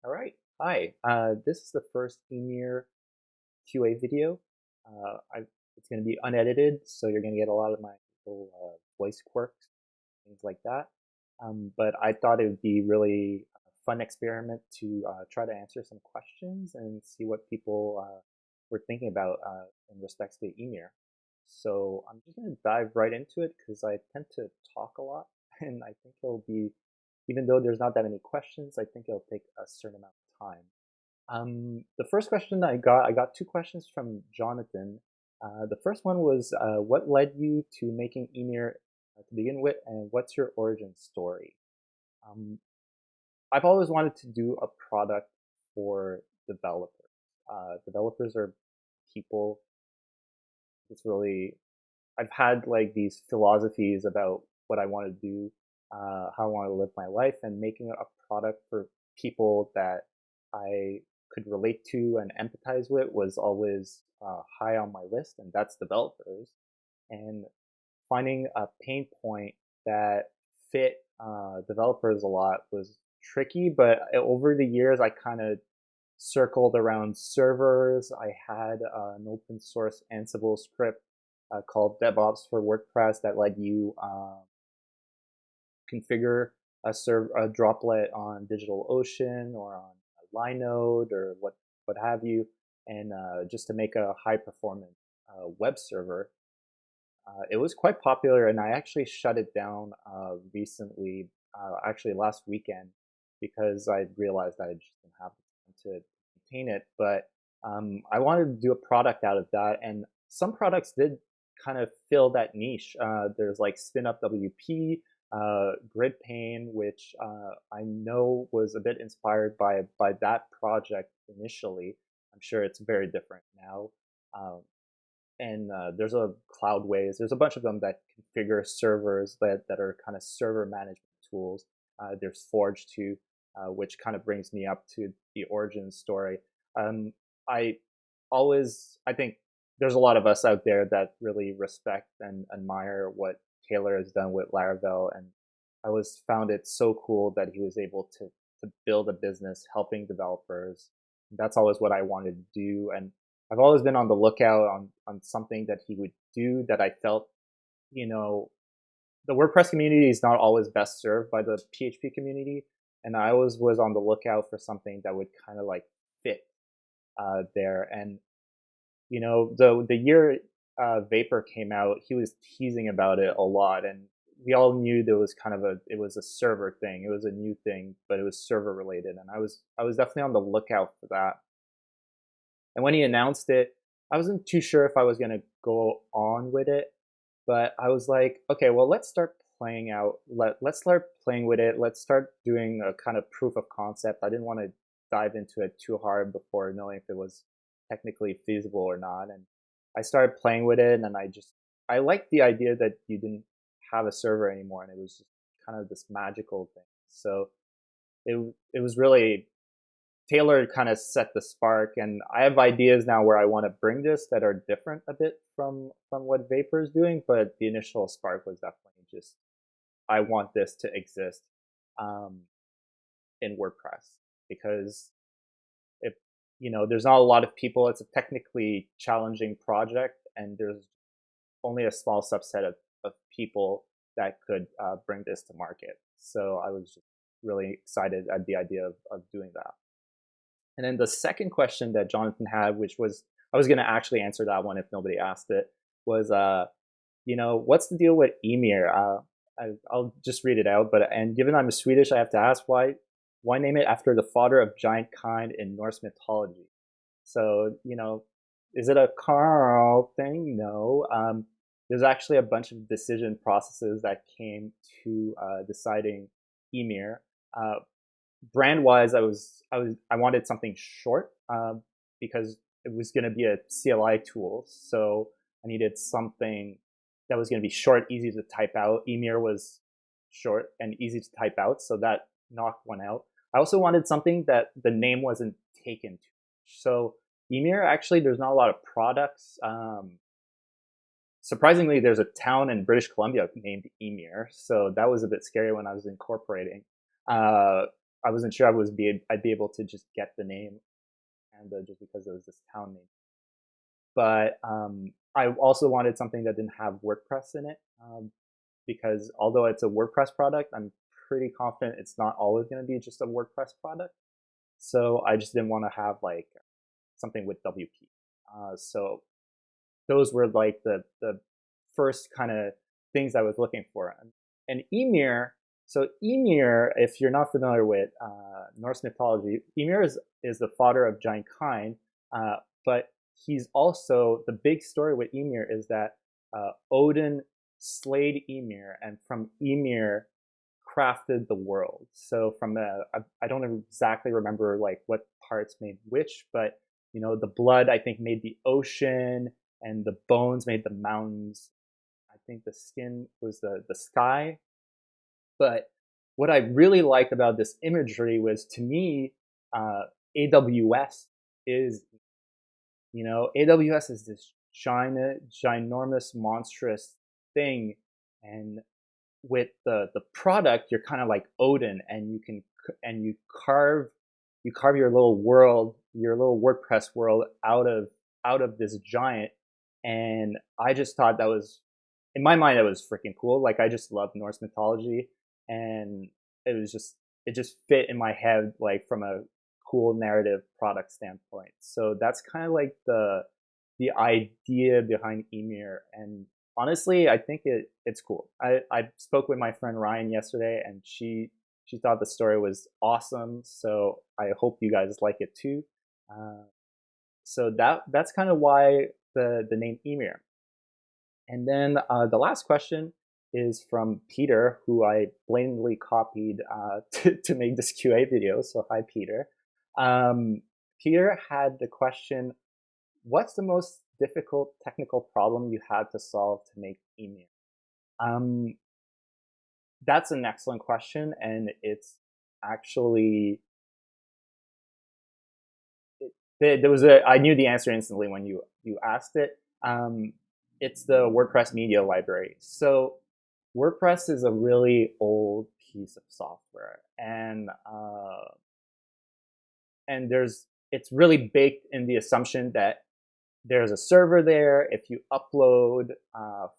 All right. Hi. This is the first Ymir QA video. It's going to be unedited, so you're going to get a lot of my little voice quirks, things like that. But I thought it would be really a fun experiment to try to answer some questions and see what people were thinking about in respects to Ymir. So I'm just going to dive right into it because I tend to talk a lot, and I think it'll be, even though there's not that many questions, I think it'll take a certain amount of time. The first question I got two questions from Jonathan. The first one was, what led you to making Emir to begin with, and what's your origin story? Um, I've always wanted to do a product for developers. Developers are people. It's really, I've had like these philosophies about what I want to do, how I want to live my life, and making a product for people that I could relate to and empathize with was always high on my list, and that's developers. And finding a pain point that fit developers a lot was tricky, but over the years, I kind of circled around servers. I had an open source Ansible script called DevOps for WordPress that let you configure a droplet on DigitalOcean or on Linode or what have you, and just to make a high performance web server. It was quite popular, and I actually shut it down recently, actually last weekend, because I realized I just didn't have the time to maintain it. But I wanted to do a product out of that, and some products did kind of fill that niche. There's like SpinUp WP, GridPane, which I know was a bit inspired by that project initially. I'm sure it's very different now. Um, and there's a Cloudways. There's a bunch of them that configure servers that are kind of server management tools. There's Forge too, which kind of brings me up to the origin story. Um, I I think there's a lot of us out there that really respect and admire what Taylor has done with Laravel, and I always found it so cool that he was able to build a business helping developers. That's always what I wanted to do, and I've always been on the lookout on something that he would do that I felt, you know, the WordPress community is not always best served by the PHP community, and I always was on the lookout for something that would kind of like fit there. And the year Vapor came out, he was teasing about it a lot, and we all knew there was kind of it was a server thing, it was a new thing, but it was server related, and I was definitely on the lookout for that. And when he announced it, I wasn't too sure if I was going to go on with it, but I was like, okay, well, let's start playing out. Let's start playing with it. Let's start doing a kind of proof of concept. I didn't want to dive into it too hard before knowing if it was technically feasible or not. And I started playing with it, and I liked the idea that you didn't have a server anymore, and it was just kind of this magical thing. So it was really Taylor kind of set the spark, and I have ideas now where I want to bring this that are different a bit from what Vapor is doing. But the initial spark was definitely just I want this to exist um, in WordPress because if there's not a lot of people. It's a technically challenging project, and there's only a small subset of people that could bring this to market. So I was just really excited at the idea of doing that. And then the second question that Jonathan had, which was I was going to actually answer that one if nobody asked it, was what's the deal with Ymir? I'll just read it out. And given I'm Swedish, I have to ask why name it after the father of giant kind in Norse mythology? So is it a Carl thing? No. There's actually a bunch of decision processes that came to deciding Ymir. Brand wise, I wanted something short because it was going to be a CLI tool, so I needed something that was going to be short, easy to type out. Emir was short and easy to type out, so that knocked one out. I also wanted something that the name wasn't taken to. So Emir, actually, there's not a lot of products. Surprisingly, there's a town in British Columbia named Ymir, so that was a bit scary when I was incorporating. I wasn't sure I'd be able to just get the name, and just because it was this town name. But I also wanted something that didn't have WordPress in it, because although it's a WordPress product, I'm pretty confident it's not always going to be just a WordPress product. So I just didn't want to have like something with WP. So those were like the first kind of things I was looking for. And Ymir, so Ymir, if you're not familiar with Norse mythology, Ymir is the father of giant Kine, but he's also, the big story with Ymir is that Odin slayed Ymir, and from Ymir crafted the world. So from I don't exactly remember like what parts made which, but you know, the blood I think made the ocean, and the bones made the mountains. I think the skin was the sky. But what I really liked about this imagery was, to me, AWS is, you know, AWS is this ginormous, monstrous thing, and with the product, you're kind of like Odin, and you carve your little world, your little WordPress world out of this giant. And I just thought that was, in my mind, that was freaking cool. Like, I just love Norse mythology, and it just fit in my head, like from a cool narrative product standpoint. So that's kind of like the idea behind Ymir. And honestly, I think it's cool. I spoke with my friend Ryan yesterday, and she thought the story was awesome. So I hope you guys like it too. So that's kind of why the name Ymir. And then the last question is from Peter, who I blatantly copied to make this QA video. So hi, Peter. Peter had the question, what's the most difficult technical problem you had to solve to make Ymir? That's an excellent question, and it's actually, there was I knew the answer instantly when you asked it. It's the WordPress media library. So WordPress is a really old piece of software, and it's really baked in the assumption that there's a server there. If you upload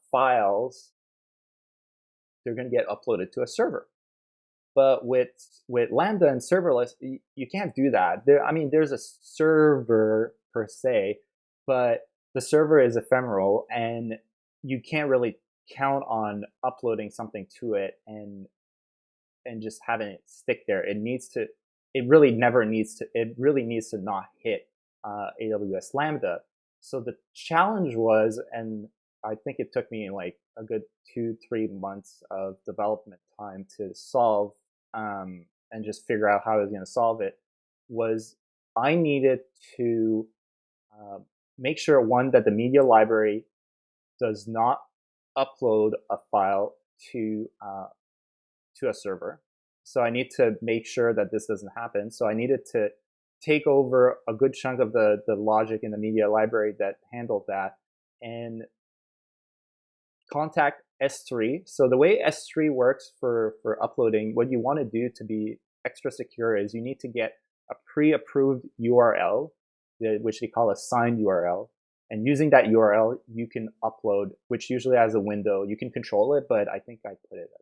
files, they're going to get uploaded to a server. But with Lambda and serverless, you can't do that. I mean, there's a server per se, but the server is ephemeral, and you can't really count on uploading something to it and just having it stick there. It really needs to not hit AWS Lambda. So the challenge was, and I think it took me like a good 2-3 months of development time to solve, and just figure out how I was going to solve it, was I needed to make sure, one, that the media library does not upload a file to a server. So I need to make sure that this doesn't happen. So I needed to take over a good chunk of the logic in the media library that handled that, and contact S3. So the way S3 works for uploading, what you want to do to be extra secure is you need to get a pre-approved URL, which they call a signed URL. And using that URL, you can upload, which usually has a window. You can control it, but I think I put it at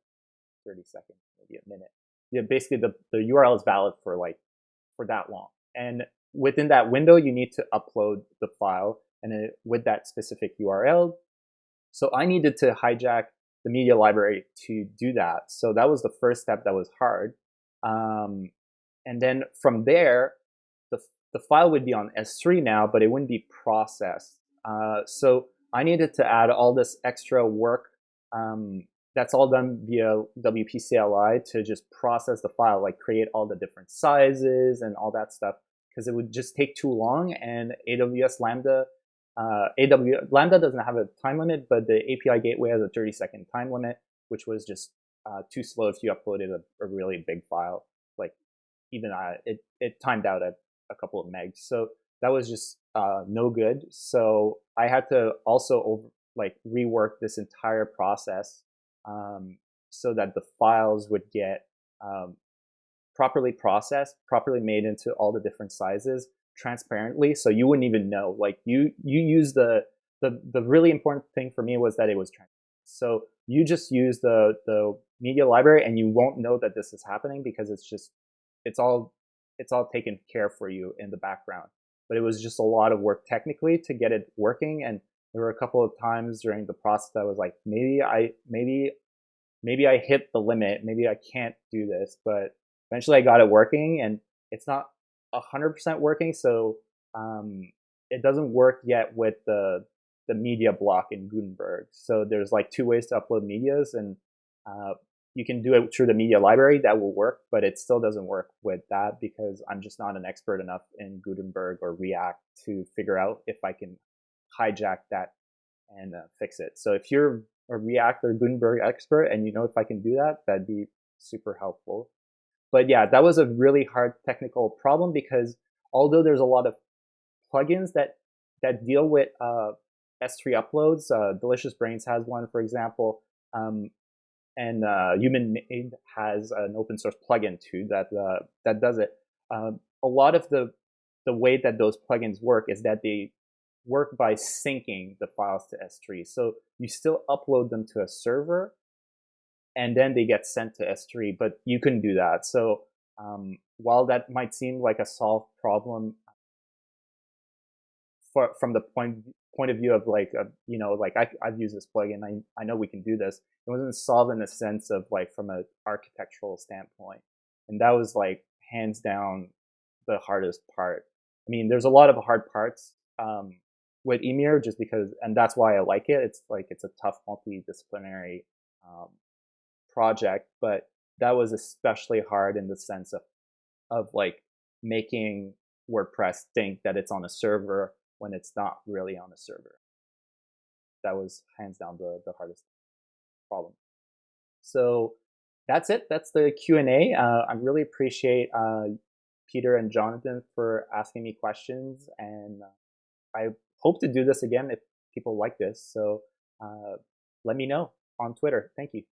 30 seconds, maybe a minute. Yeah, basically the URL is valid for that long. And within that window, you need to upload the file, and with that specific URL. So I needed to hijack the media library to do that. So that was the first step that was hard. And then from there, the file would be on S3 now, but it wouldn't be processed. So I needed to add all this extra work. That's all done via WP CLI to just process the file, like create all the different sizes and all that stuff, because it would just take too long. And Lambda doesn't have a time limit, but the API gateway has a 30-second time limit, which was just too slow if you uploaded a really big file. Like, even it timed out at a couple of megs. So that was just no good. So I had to also rework this entire process, so that the files would get properly processed, properly made into all the different sizes transparently, so you wouldn't even know. Like you use the really important thing for me was that it was transparent. So you just use the media library and you won't know that this is happening because it's all it's all taken care for you in the background. But it was just a lot of work technically to get it working, and there were a couple of times during the process that I was like, maybe I hit the limit, maybe I can't do this, but eventually I got it working, and it's not 100% working, so it doesn't work yet with the media block in Gutenberg. So there's like two ways to upload medias, and uh, you can do it through the media library. That will work, but it still doesn't work with that because I'm just not an expert enough in Gutenberg or React to figure out if I can hijack that and fix it. So if you're a React or Gutenberg expert and you know if I can do that, that'd be super helpful. But yeah, that was a really hard technical problem because although there's a lot of plugins that deal with S3 uploads, Delicious Brains has one, for example, and Human Made has an open source plugin too that does it. A lot of the way that those plugins work is that they work by syncing the files to S3. So you still upload them to a server, and then they get sent to S3, but you couldn't do that. So while that might seem like a solved problem from the point of view of like like I've used this plugin, I know we can do this. It wasn't solved in the sense of like from an architectural standpoint, and that was like hands down the hardest part. I mean, there's a lot of hard parts with Ymir just because, and that's why I like it. It's like it's a tough multidisciplinary um, project, but that was especially hard in the sense of like making WordPress think that it's on a server when it's not really on a server. That was hands down the hardest problem. So that's it. That's the Q&A. I really appreciate Peter and Jonathan for asking me questions, and I hope to do this again if people like this. So let me know on Twitter. Thank you.